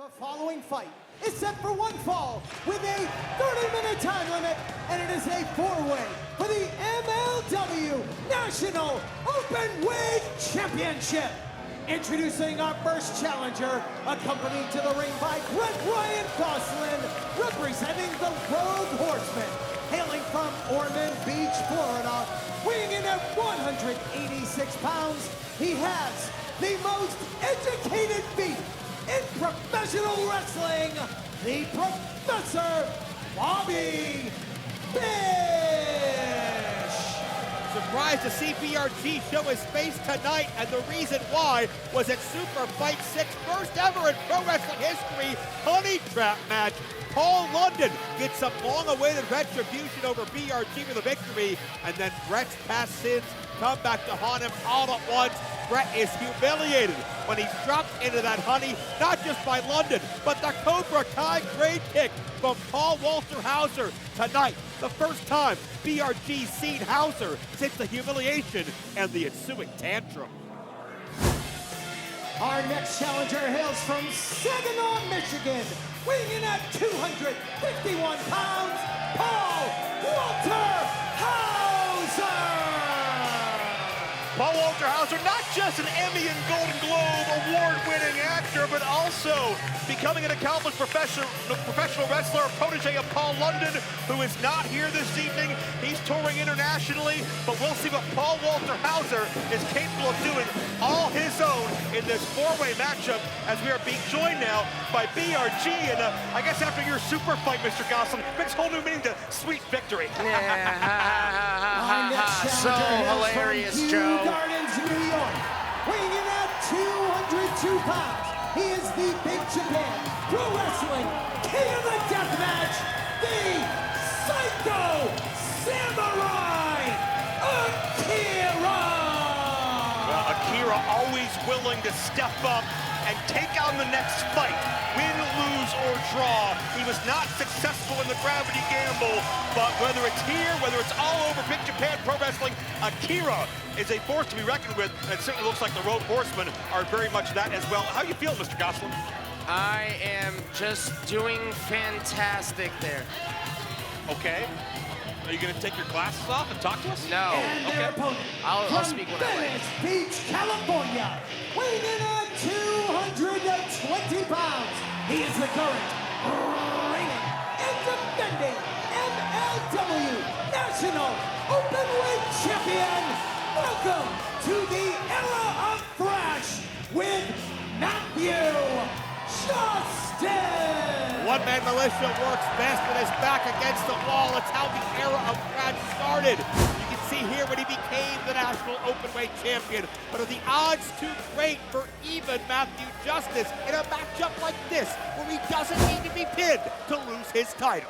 The following fight is set for one fall with a 30-minute time limit, and it is a four-way for the MLW National Openweight Championship. Introducing our first challenger, accompanied to the ring by Ryan Gosselin, representing the Rogue Horsemen, hailing from Ormond Beach, Florida, weighing in at 186 pounds. He has the most educated feet in professional wrestling, the Professor Bobby Fish. Surprised to see BRG show his face tonight, and the reason why was at Super Fight 6, first ever in pro wrestling history, honey trap match. Paul London gets some long-awaited retribution over BRG for the victory, and then Brett's past sins come back to haunt him all at once. Brett is humiliated when he's dropped into that honey, not just by London, but the Cobra Kai grade kick from Paul Walter Hauser tonight. The first time BRG's seen Hauser since the humiliation and the ensuing tantrum. Our next challenger hails from Saginaw, Michigan, weighing in at 251 pounds, Paul Walter Hauser! Paul Walter Hauser, not just an Emmy and Golden Globe award-winning actor, but also becoming an accomplished professional wrestler, a protege of Paul London, who is not here this evening. He's touring internationally, but we'll see what Paul Walter Hauser is capable of doing all his own in this four-way matchup, as we are being joined now by BRG. And I guess after your super fight, Mr. Gosselin, brings whole new meaning to sweet victory. So hilarious, Joe. Gardens, New York, weighing in at 202 pounds. He is the Big Japan Pro Wrestling King of the Deathmatch, the Psycho Samurai, AKIRA! Well, AKIRA always willing to step up and take on the next fight, win, lose, or draw. He was not successful in the gravity gamble, but whether it's here, whether it's all over Big Japan Pro Wrestling, AKIRA is a force to be reckoned with, and it certainly looks like the Rogue Horsemen are very much that as well. How you feel, Mr. Gosselin? I am just doing fantastic there. Okay. Are you going to take your glasses off and talk to us? No. And their opponent I'll speak when I like. Venice Beach, California, weighing in at 220 pounds. He is the current reigning and defending MLW National Openweight Champion. Welcome to the era of thrash with Matthew Justin. One-man militia works best with his back against the wall. It's how the era of thrash started. You can see here when he became the National Openweight Champion. But are the odds too great for even Matthew Justice in a matchup like this, where he doesn't need to be pinned to lose his title?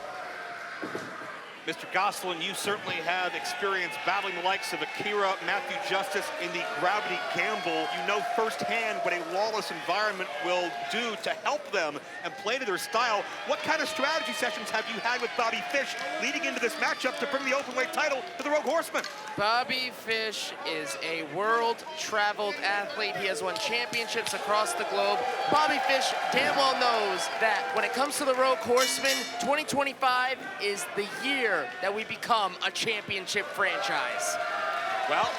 Mr. Gosselin, you certainly have experience battling the likes of AKIRA, Matthew Justice in the gravity gamble. You know firsthand what a lawless environment will do to help them and play to their style. What kind of strategy sessions have you had with Bobby Fish leading into this matchup to bring the Openweight title to the Rogue Horsemen? Bobby Fish is a world-traveled athlete. He has won championships across the globe. Bobby Fish damn well knows that when it comes to the Rogue Horsemen, 2025 is the year that we become a championship franchise. Well,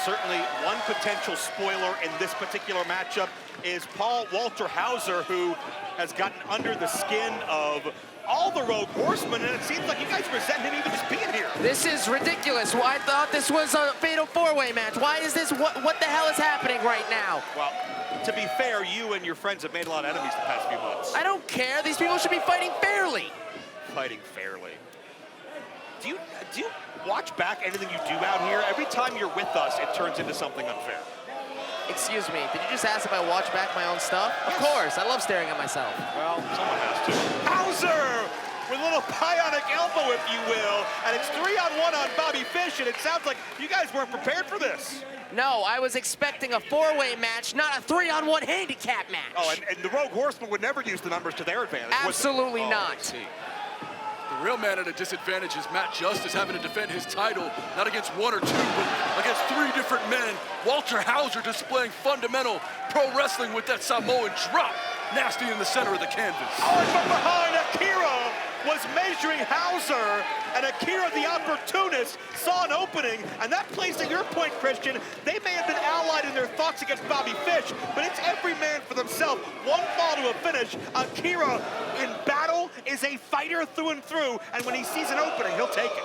certainly one potential spoiler in this particular matchup is Paul Walter Hauser, who has gotten under the skin of all the Rogue Horsemen, and it seems like you guys resent him even just being here. This is ridiculous. Well, I thought this was a fatal four-way match. Why is this? What the hell is happening right now? Well, to be fair, you and your friends have made a lot of enemies the past few months. I don't care. These people should be fighting fairly. Fighting fairly. Do you watch back anything you do out here? Every time you're with us, it turns into something unfair. Excuse me, did you just ask if I watch back my own stuff? Yes. Of course, I love staring at myself. Well, someone has to. Hauser with a little bionic elbow, if you will, and it's 3-on-1 on Bobby Fish, and it sounds like you guys weren't prepared for this. No, I was expecting a four-way match, not a 3-on-1 handicap match. Oh, and the Rogue Horsemen would never use the numbers to their advantage. Absolutely I not. see. The real man at a disadvantage is Matt Justice having to defend his title, not against one or two, but against three different men. Walter Hauser displaying fundamental pro wrestling with that Samoan drop. nasty in the center of the canvas. Oh, and from behind, AKIRA was measuring Hauser, and AKIRA, the opportunist, saw an opening, and that plays to your point, Christian. They may have been allied in their thoughts against Bobby Fish, but it's every man for themselves. One fall to a finish. AKIRA in battle is a fighter through and through, and when he sees an opening, he'll take it.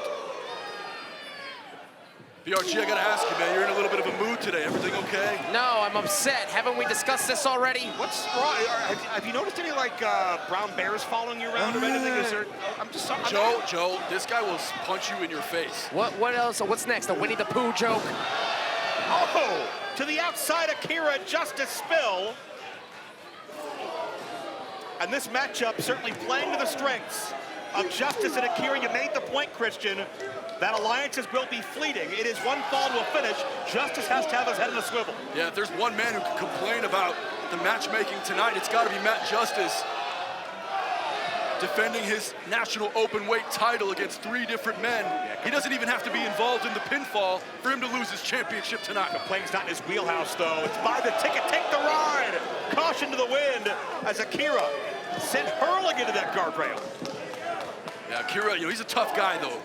BRG, I gotta ask you, man, you're in a little bit of a mood today. Everything okay? No, I'm upset. Haven't we discussed this already? What's wrong? Have you noticed any, like, brown bears following you around or anything? Is there, I'm just sorry. Joe, this guy will punch you in your face. What else? What's next? A Winnie the Pooh joke? Oh, to the outside, AKIRA, Justice Spill. And this matchup certainly playing to the strengths of Justice and AKIRA. You made the point, Christian, that alliances will be fleeting. It is one fall to a finish. Justice has to have his head in a swivel. Yeah, if there's one man who can complain about the matchmaking tonight, it's got to be Matt Justice, defending his national open weight title against 3 different men. He doesn't even have to be involved in the pinfall for him to lose his championship tonight. Complaining not in his wheelhouse, though. It's buy the ticket, take the ride. Caution to the wind as AKIRA sent hurling into that guardrail. Yeah, AKIRA, he's a tough guy, though.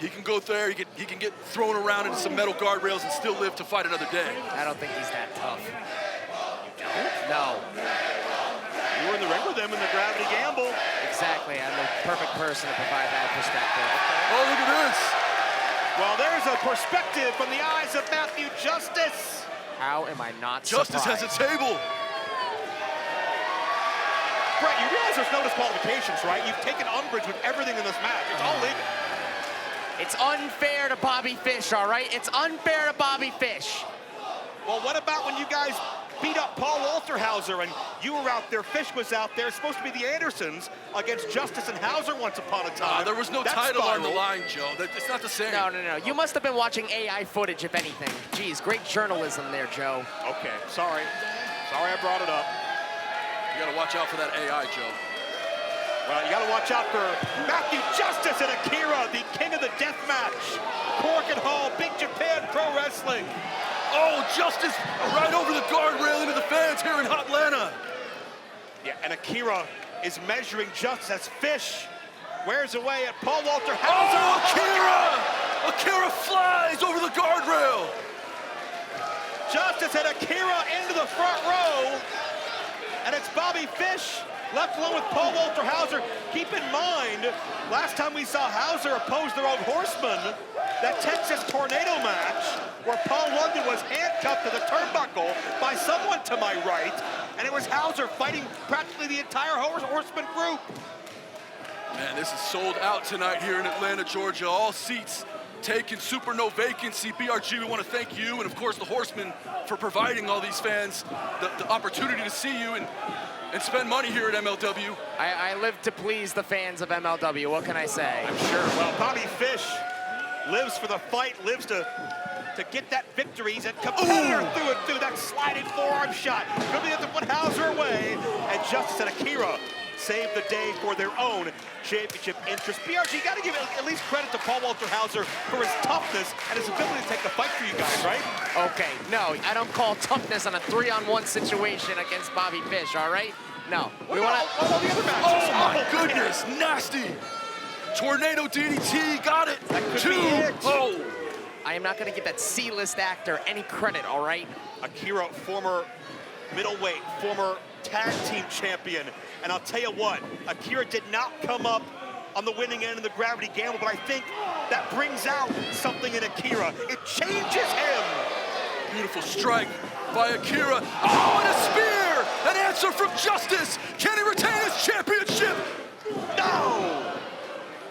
He can go there, he can get thrown around into some metal guardrails and still live to fight another day. I don't think he's that tough. You don't? No. You were in the ring with him in the gravity gamble. Exactly. I'm the perfect person to provide that perspective. Oh, look at this. Well, there's a perspective from the eyes of Matthew Justice. How am I not Justice surprised? has a table. Brett, you realize there's no disqualifications, right? You've taken umbrage with everything in this match. It's all legal. It's unfair to Bobby Fish, all right? It's unfair to Bobby Fish. Well, what about when you guys beat up Paul Walter Hauser and you were out there, Fish was out there, it's supposed to be the Andersons against Justice and Hauser once upon a time. There was no That title on the spiraled. line, Joe. It's not the same. No. You must have been watching AI footage, if anything. Geez, great journalism there, Joe. Okay, sorry. Sorry I brought it up. You gotta watch out for that AI, Joe. Well, you got to watch out for Matthew Justice and AKIRA, the king of the death match. Cork and Hall, Big Japan Pro Wrestling. Oh, Justice right over the guardrail into the fans here in Atlanta. Yeah, and AKIRA is measuring Justice as Fish wears away at Paul Walter Hauser. Oh, AKIRA! AKIRA flies over the guardrail. Justice and AKIRA into the front row. And it's Bobby Fish left alone with Paul Walter Hauser. Keep in mind, last time we saw Hauser oppose their own Horsemen, that Texas Tornado match, where Paul London was handcuffed to the turnbuckle by someone to my right, and it was Hauser fighting practically the entire Horseman group. Man, this is sold out tonight here in Atlanta, Georgia. All seats taken, super no vacancy. BRG, we want to thank you and, of course, the Horsemen for providing all these fans the opportunity to see you and spend money here at MLW. I live to please the fans of MLW. What can I say? I'm sure. Well, Bobby Fish lives for the fight, lives to get that victory. He's a competitor through and through. That sliding forearm shot. Could be able to put Hauser away. And Justice and AKIRA saved the day for their own championship interest. BRG, you got to give at least credit to Paul Walter Hauser for his toughness and his ability to take the fight for you guys, right? Okay, no, I don't call toughness on a 3-on-1 situation against Bobby Fish, all right? No. What about the other matches? Oh, my goodness, nasty. Tornado DDT, got it. That could 2. be it. Oh. I am not going to give that C-list actor any credit, all right? AKIRA, former middleweight, former tag team champion. And I'll tell you what, AKIRA did not come up on the winning end of the gravity gamble, but I think that brings out something in AKIRA. It changes him. Beautiful strike by AKIRA. Oh, and a spear! An answer from Justice. Can he retain his championship? No!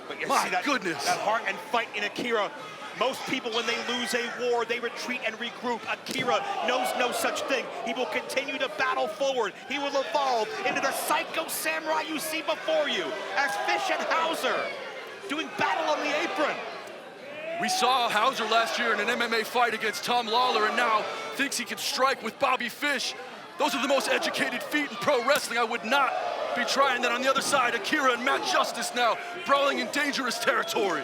But you My see that, goodness. that heart and fight in AKIRA. Most people, when they lose a war, they retreat and regroup. AKIRA knows no such thing. He will continue to battle forward. He will evolve into the psycho samurai you see before you as Fish and Hauser doing battle on the apron. We saw Hauser last year in an MMA fight against Tom Lawler and now thinks he can strike with Bobby Fish. Those are the most educated feet in pro wrestling. I would not be trying that on the other side. AKIRA and Matt Justice now brawling in dangerous territory.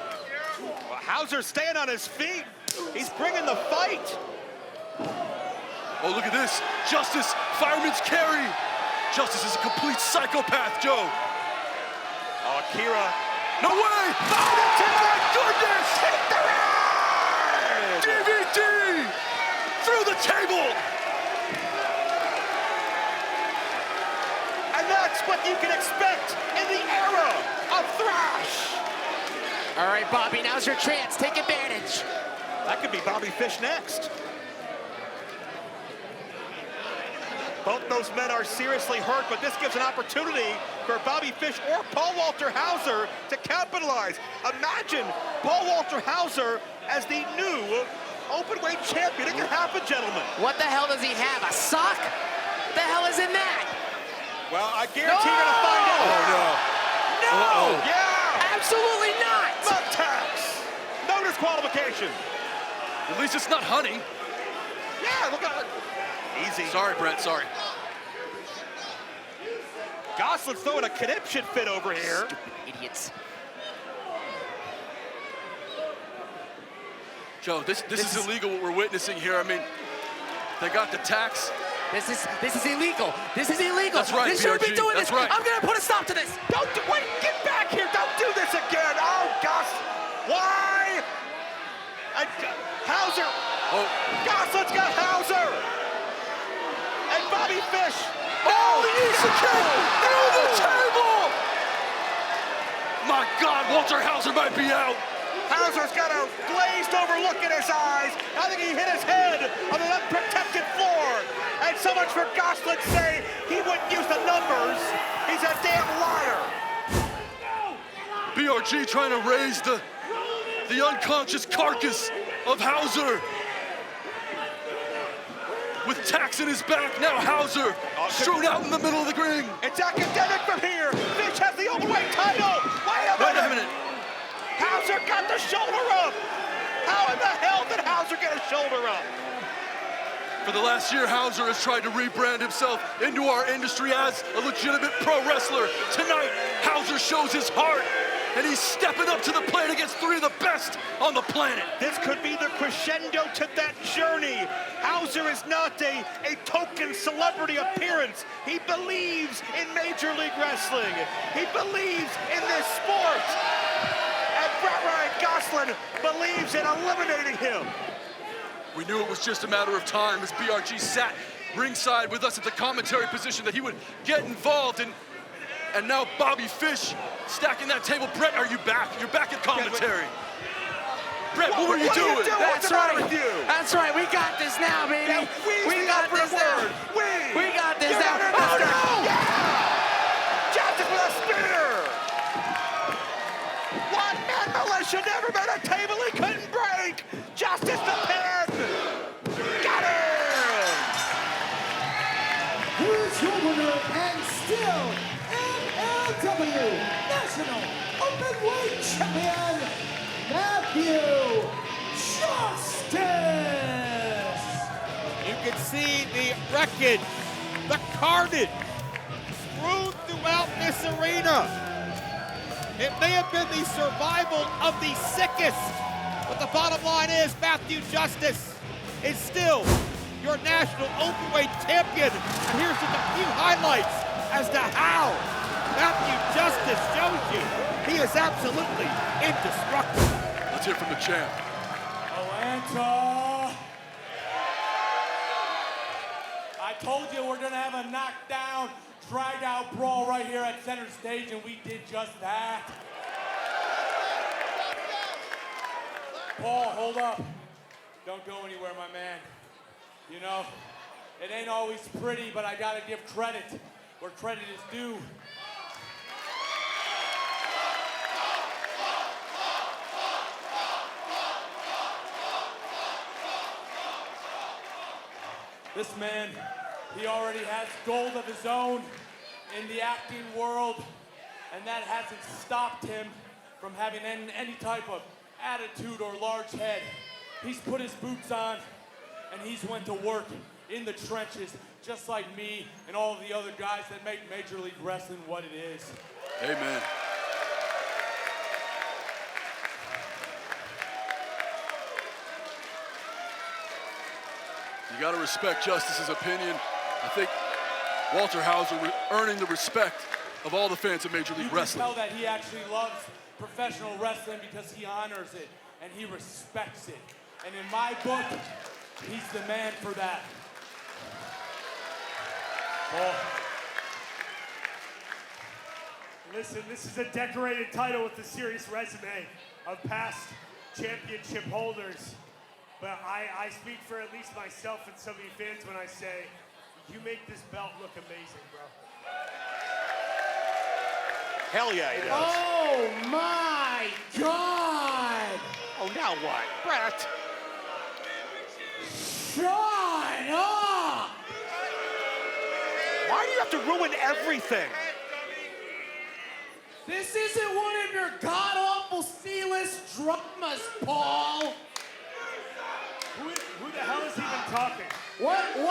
Well, Hauser's staying on his feet. He's bringing the fight. Oh, look at this. Justice, fireman's carry. Justice is a complete psychopath, Joe. Oh, AKIRA. No way! Oh, my goodness! Hit the red! DVD! Through the table! And that's what you can expect in the era of thrash. All right, Bobby, now's your chance. Take advantage. That could be Bobby Fish next. Both those men are seriously hurt, but this gives an opportunity for Bobby Fish or Paul Walter Hauser to capitalize. Imagine Paul Walter Hauser as the new Openweight champion. It can happen, gentlemen. What the hell does he have? A sock? What the hell is in that? Well, I guarantee you're gonna find out. Oh, no. No! Uh-oh. Yeah! Absolutely not! Mud tax! No disqualification. At least it's not honey. Yeah, look at it. Easy. Sorry, Brett, sorry. Goslin's throwing a conniption fit over here. Idiots. Joe, this is illegal what we're witnessing here. I mean, they got the tax. This is illegal. This is illegal. That's right, This shouldn't be BRG. doing That's this. right. I'm gonna put a stop to this. Don't do, wait, get back here. Don't do this again. Oh, gosh. Why? Hauser. Oh, Goslin's got Hauser. And Bobby Fish. oh, the easy kick through the table! My God, Walter Hauser might be out. Hauser's got a glazed over look in his eyes. I think he hit his head on an unprotected floor. And so much for Goslin say he wouldn't use the numbers. He's a damn liar. BRG trying to raise the unconscious carcass of Hauser. With tax in his back, now Hauser strewn out in the middle of the ring. It's academic from here. Fish has the Openweight title. Wait a minute. Hauser got the shoulder up. How in the hell did Hauser get a shoulder up? For the last year, Hauser has tried to rebrand himself into our industry as a legitimate pro wrestler. Tonight, Hauser shows his heart, and he's stepping up to the plate against three of the best on the planet. This could be the crescendo to that journey. Hauser is not a token celebrity appearance. He believes in Major League Wrestling. He believes in this sport. And Ryan Gosling believes in eliminating him. We knew it was just a matter of time as BRG sat ringside with us at the commentary position that he would get involved in. And now Bobby Fish stacking that table. Brett, are you back? You're back at commentary. Brett, what were you doing? What's the matter with you? That's right. We got this now, baby. Yeah, we got this now. We got this now. Oh, no! Yeah! Justice with a spear! One man militia never met a table he couldn't break! Justice the pin! Got him! Here's your winner and still MLW National Openweight Champion, Matthew Justice! You can see the wreckage, the carnage strewn throughout this arena. It may have been the survival of the sickest, but the bottom line is Matthew Justice is still your national openweight champion. And here's just a few highlights as to how Matthew Justice shows you he is absolutely indestructible. Let's hear from the champ. Atlanta. I told you we're gonna have a knockdown, drag out brawl right here at center stage, and we did just that. Paul, hold up. Don't go anywhere, my man. You know, it ain't always pretty, but I gotta give credit where credit is due. This man, he already has gold of his own in the acting world, and that hasn't stopped him from having any type of attitude or large head. He's put his boots on, and he's went to work in the trenches, just like me and all of the other guys that make Major League Wrestling what it is. Amen. You gotta respect Justice's opinion. I think Walter Hauser earning the respect of all the fans of Major League Wrestling. You can tell that he actually loves professional wrestling because he honors it and he respects it. And in my book, he's the man for that. Paul. Listen, this is a decorated title with a serious resume of past championship holders. But I speak for at least myself and some of you fans when I say, you make this belt look amazing, bro. Hell yeah, he does. Oh my God! Oh, now what? Brett. Shut up! Why do you have to ruin everything? This isn't one of your god-awful C-list dramas, Paul! Who the hell is even talking? What the?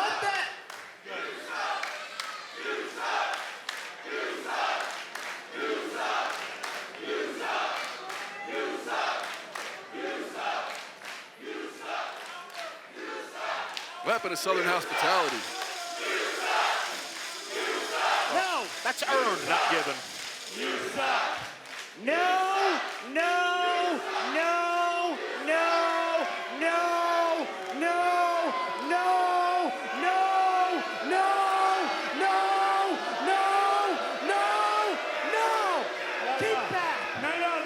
What happened to Southern hospitality? No, that's earned, not given. You suck. No, no, no, no, no, no, no, no, no, no, no, no. Keep back. No,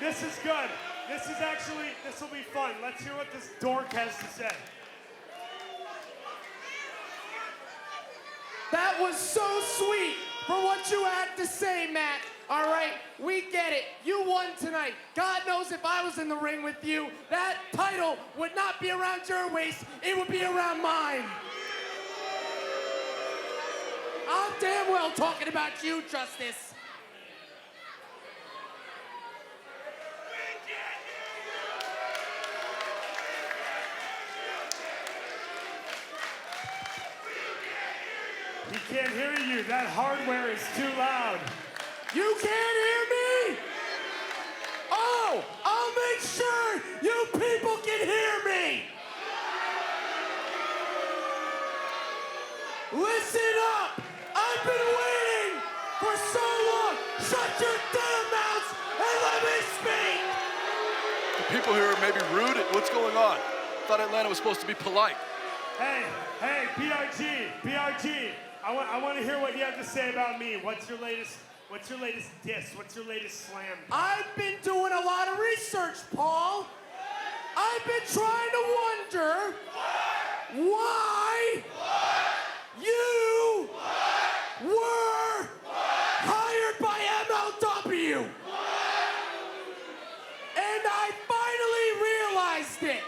this is good. This will be fun. Let's hear what this dork has to say. That was so sweet for what you had to say, Matt. All right, we get it. You won tonight. God knows if I was in the ring with you, that title would not be around your waist. It would be around mine. I'm damn well talking about you, Justice. He can't hear you. That hardware is too loud. You can't hear me? Oh, I'll make sure you people can hear me. Listen up. I've been waiting for so long. Shut your damn mouths and let me speak. The people here are maybe rude. What's going on? Thought Atlanta was supposed to be polite. Hey, PRG. I want to hear what you have to say about me. What's your latest diss? What's your latest slam? I've been doing a lot of research, Paul. I've been trying to wonder why you were hired by MLW. And I finally realized it.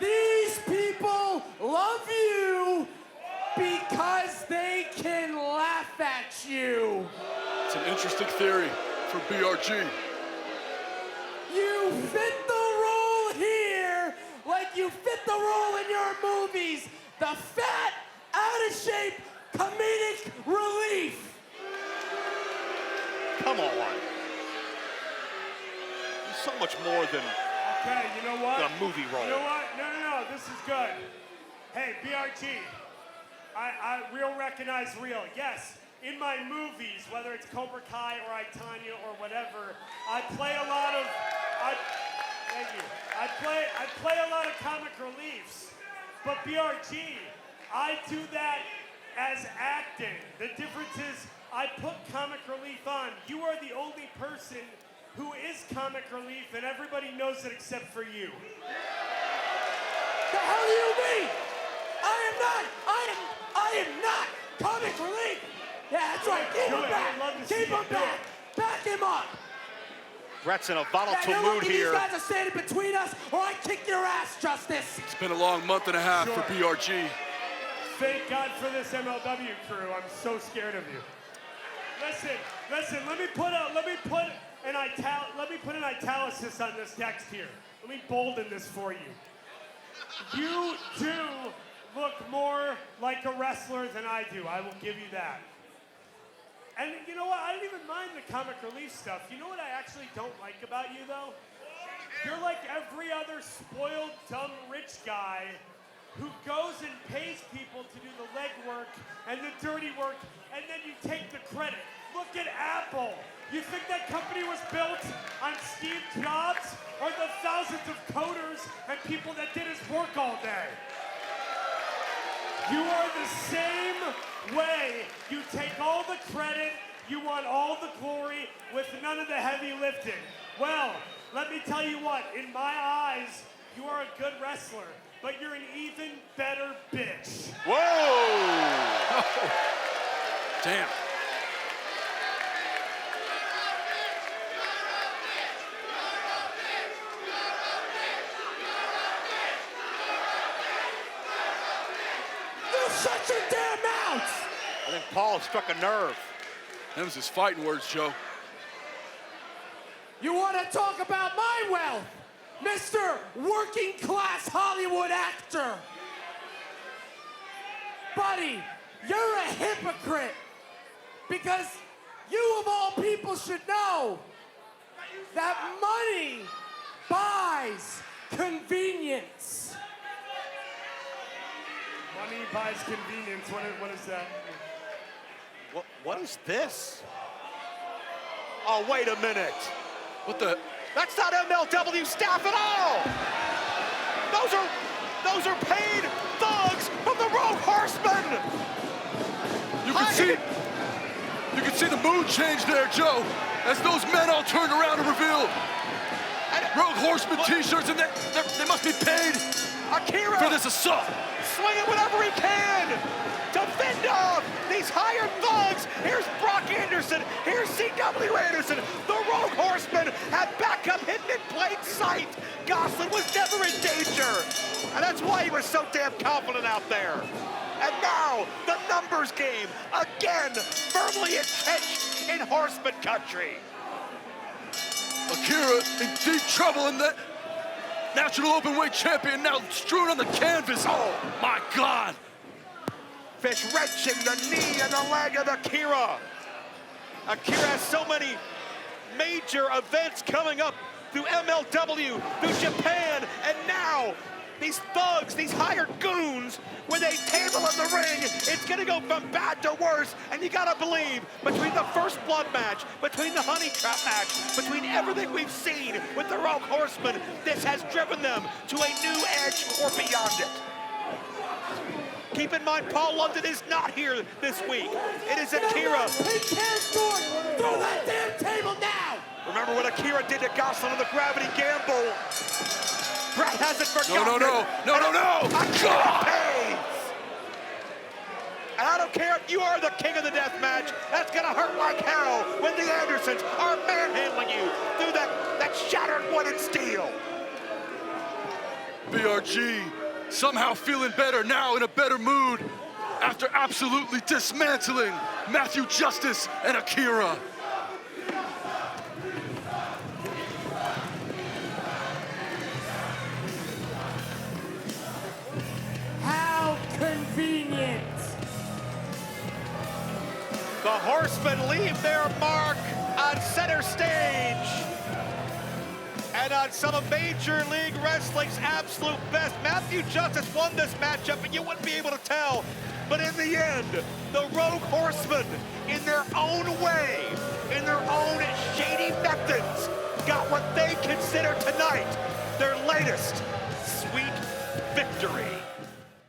These people love you because they can laugh at you. It's an interesting theory for BRG. You fit the role here like you fit the role in your movies. The fat, out of shape, comedic relief. Come on. He's so much more than Okay, you know what? a movie role. You know what? No, this is good. Hey, BRG, real recognize real. Yes, in my movies, whether it's Cobra Kai or I, Tonya or whatever, I play a lot of, thank you. I play a lot of comic reliefs. But BRG, I do that as acting. The difference is I put comic relief on. You are the only person who is comic relief, and everybody knows it except for you. The hell do you mean? I am not comic relief. Yeah, that's right. Keep him back. Keep him back. Back him up. Brett's in a volatile you're mood lucky here. These guys are standing between us, or I kick your ass, Justice. It's been a long month and a half for BRG. Thank God for this MLW crew. I'm so scared of you. Listen. Let me put an italics on this text here. Let me bolden this for you. You do look more like a wrestler than I do. I will give you that. And you know what? I don't even mind the comic relief stuff. You know what I actually don't like about you, though? You're like every other spoiled, dumb, rich guy who goes and pays people to do the legwork and the dirty work, and then you take the credit. Look at Apple. You think that company was built on Steve Jobs or the thousands of coders and people that did his work all day? You are the same way. You take all the credit, you want all the glory with none of the heavy lifting. Well, let me tell you what, in my eyes, you are a good wrestler, but you're an even better bitch. Whoa! Damn. You shut your damn mouth! I think Paul struck a nerve. That was his fighting words, Joe. You want to talk about my wealth, Mr. Working Class Hollywood Actor? Buddy, you're a hypocrite because you of all people should know that money buys convenience. Money buys convenience. What is that? What is this? Oh, wait a minute. What the? That's not MLW staff at all. Those are paid thugs from the Rogue Horsemen. You can see the mood change there, Joe, as those men all turned around and revealed Rogue Horseman t-shirts, and they must be paid AKIRA for this assault. Swinging whatever he can to fend off these hired thugs. Here's Brock Anderson. Here's C.W. Anderson. The Rogue Horsemen have backup hidden in plain sight. Gosselin was never in danger, and that's why he was so damn confident out there. And now, the numbers game, again, firmly entrenched in Horseman country. AKIRA in deep trouble, and the National Openweight Champion now strewn on the canvas. Oh, my God. Fish wrenching the knee and the leg of AKIRA. AKIRA has so many major events coming up through MLW, through Japan, and now these thugs, these hired goons, with a table in the ring, it's gonna go from bad to worse, and you gotta believe, between the first blood match, between the honey trap match, between everything we've seen with the Rogue Horsemen, this has driven them to a new edge or beyond it. Keep in mind, Paul London is not here this week. It is AKIRA. He can't do it! Throw that damn table now! Remember what AKIRA did to Gosselin on the gravity gamble? Brett hasn't forgotten. No. AKIRA pays! And I don't care if you are the king of the death match, that's gonna hurt like hell when the Andersons are manhandling you through that shattered wood and steel. BRG somehow feeling better now, in a better mood, after absolutely dismantling Matthew Justice and AKIRA. How convenient! The Horsemen leave their mark on center stage and on some of Major League Wrestling's absolute best. Matthew Justice won this matchup, and you wouldn't be able to tell. But in the end, the Rogue Horsemen, in their own way, in their own shady methods, got what they consider tonight their latest sweet victory.